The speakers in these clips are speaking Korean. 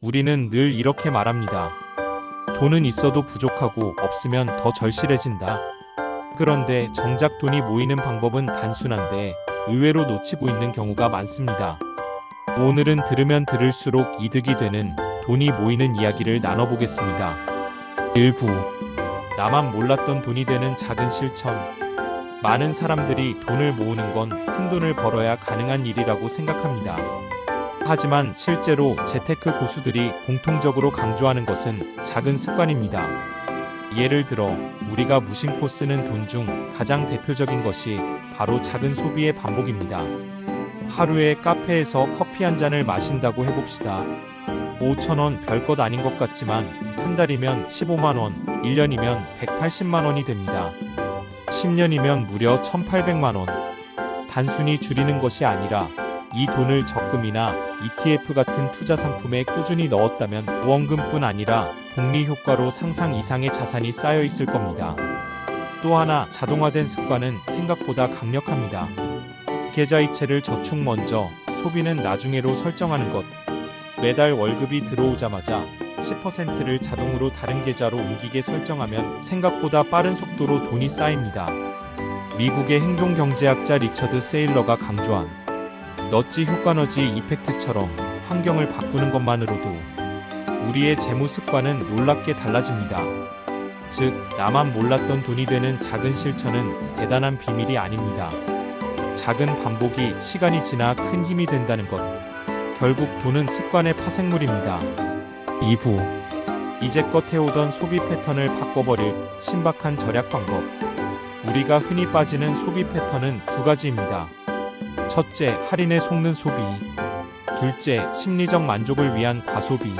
우리는 늘 이렇게 말합니다. 돈은 있어도 부족하고 없으면 더 절실해진다. 그런데 정작 돈이 모이는 방법은 단순한데 의외로 놓치고 있는 경우가 많습니다. 오늘은 들으면 들을수록 이득이 되는 돈이 모이는 이야기를 나눠보겠습니다. 일부 나만 몰랐던 돈이 되는 작은 실천. 많은 사람들이 돈을 모으는 건 큰 돈을 벌어야 가능한 일이라고 생각합니다. 하지만 실제로 재테크 고수들이 공통적으로 강조하는 것은 작은 습관입니다. 예를 들어 우리가 무심코 쓰는 돈 중 가장 대표적인 것이 바로 작은 소비의 반복입니다. 하루에 카페에서 커피 한 잔을 마신다고 해봅시다. 5,000원 별것 아닌 것 같지만 한 달이면 15만 원, 1년이면 180만 원이 됩니다. 10년이면 무려 1,800만 원. 단순히 줄이는 것이 아니라 이 돈을 적금이나 ETF 같은 투자 상품에 꾸준히 넣었다면 후원금뿐 아니라 복리 효과로 상상 이상의 자산이 쌓여 있을 겁니다. 또 하나 자동화된 습관은 생각보다 강력합니다. 계좌이체를 저축 먼저, 소비는 나중에로 설정하는 것. 매달 월급이 들어오자마자 10%를 자동으로 다른 계좌로 옮기게 설정하면 생각보다 빠른 속도로 돈이 쌓입니다. 미국의 행동경제학자 리처드 세일러가 강조한 너지 효과너지 이펙트처럼 환경을 바꾸는 것만으로도 우리의 재무 습관은 놀랍게 달라집니다. 즉, 나만 몰랐던 돈이 되는 작은 실천은 대단한 비밀이 아닙니다. 작은 반복이 시간이 지나 큰 힘이 된다는 것. 결국 돈은 습관의 파생물입니다. 2부 이제껏 해오던 소비 패턴을 바꿔버릴 신박한 절약 방법. 우리가 흔히 빠지는 소비 패턴은 두 가지입니다. 첫째, 할인에 속는 소비. 둘째, 심리적 만족을 위한 과소비.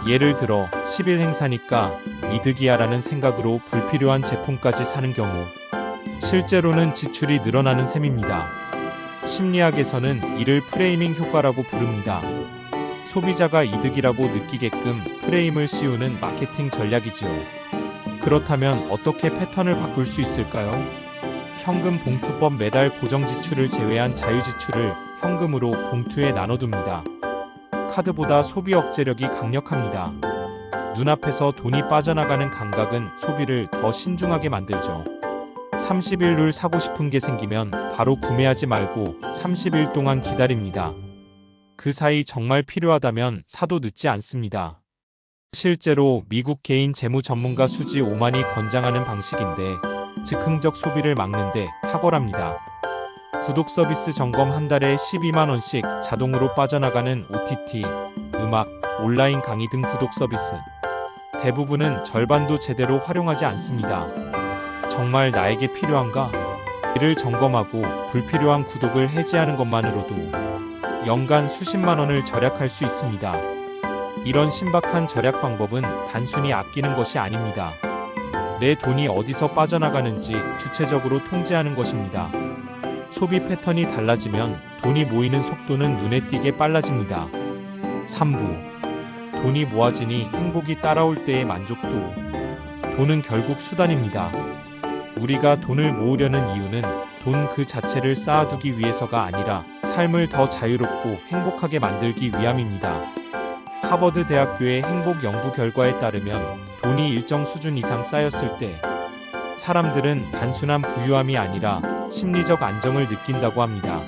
예를 들어 10일 행사니까 이득이야라는 생각으로 불필요한 제품까지 사는 경우. 실제로는 지출이 늘어나는 셈입니다. 심리학에서는 이를 프레이밍 효과라고 부릅니다. 소비자가 이득이라고 느끼게끔 프레임을 씌우는 마케팅 전략이지요. 그렇다면 어떻게 패턴을 바꿀 수 있을까요? 현금 봉투법. 매달 고정 지출을 제외한 자유 지출을 현금으로 봉투에 나눠둡니다. 카드보다 소비 억제력이 강력합니다. 눈앞에서 돈이 빠져나가는 감각은 소비를 더 신중하게 만들죠. 30일 룰. 사고 싶은 게 생기면 바로 구매하지 말고 30일 동안 기다립니다. 그 사이 정말 필요하다면 사도 늦지 않습니다. 실제로 미국 개인 재무 전문가 수지 오만이 권장하는 방식인데 즉흥적 소비를 막는데 탁월합니다. 구독 서비스 점검. 한 달에 12만 원씩 자동으로 빠져나가는 OTT, 음악, 온라인 강의 등 구독 서비스. 대부분은 절반도 제대로 활용하지 않습니다. 정말 나에게 필요한가? 이를 점검하고 불필요한 구독을 해지하는 것만으로도 연간 수십만 원을 절약할 수 있습니다. 이런 신박한 절약 방법은 단순히 아끼는 것이 아닙니다. 내 돈이 어디서 빠져나가는지 주체적으로 통제하는 것입니다. 소비 패턴이 달라지면 돈이 모이는 속도는 눈에 띄게 빨라집니다. 3부 돈이 모아지니 행복이 따라올 때의 만족도. 돈은 결국 수단입니다. 우리가 돈을 모으려는 이유는 돈 그 자체를 쌓아두기 위해서가 아니라 삶을 더 자유롭고 행복하게 만들기 위함입니다. 하버드 대학교의 행복 연구 결과에 따르면 돈이 일정 수준 이상 쌓였을 때 사람들은 단순한 부유함이 아니라 심리적 안정을 느낀다고 합니다.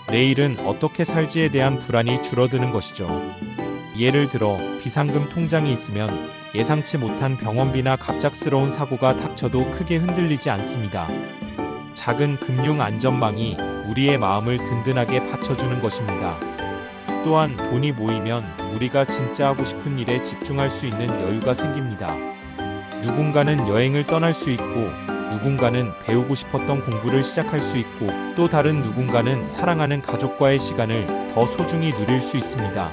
내일은 어떻게 살지에 대한 불안이 줄어드는 것이죠. 예를 들어 비상금 통장이 있으면 예상치 못한 병원비나 갑작스러운 사고가 닥쳐도 크게 흔들리지 않습니다. 작은 금융 안전망이 우리의 마음을 든든하게 받쳐주는 것입니다. 또한 돈이 모이면 우리가 진짜 하고 싶은 일에 집중할 수 있는 여유가 생깁니다. 누군가는 여행을 떠날 수 있고, 누군가는 배우고 싶었던 공부를 시작할 수 있고, 또 다른 누군가는 사랑하는 가족과의 시간을 더 소중히 누릴 수 있습니다.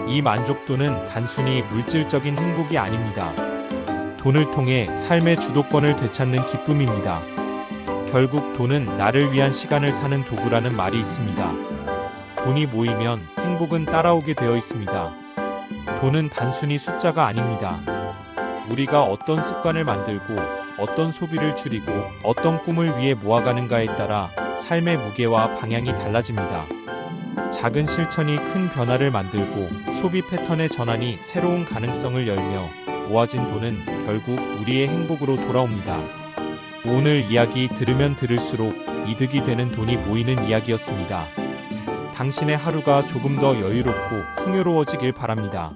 이 만족도는 단순히 물질적인 행복이 아닙니다. 돈을 통해 삶의 주도권을 되찾는 기쁨입니다. 결국 돈은 나를 위한 시간을 사는 도구라는 말이 있습니다. 돈이 모이면 행복은 따라오게 되어 있습니다. 돈은 단순히 숫자가 아닙니다. 우리가 어떤 습관을 만들고 어떤 소비를 줄이고 어떤 꿈을 위해 모아가는가에 따라 삶의 무게와 방향이 달라집니다. 작은 실천이 큰 변화를 만들고 소비 패턴의 전환이 새로운 가능성을 열며 모아진 돈은 결국 우리의 행복으로 돌아옵니다. 오늘 이야기 들으면 들을수록 이득이 되는 돈이 모이는 이야기였습니다. 당신의 하루가 조금 더 여유롭고 풍요로워지길 바랍니다.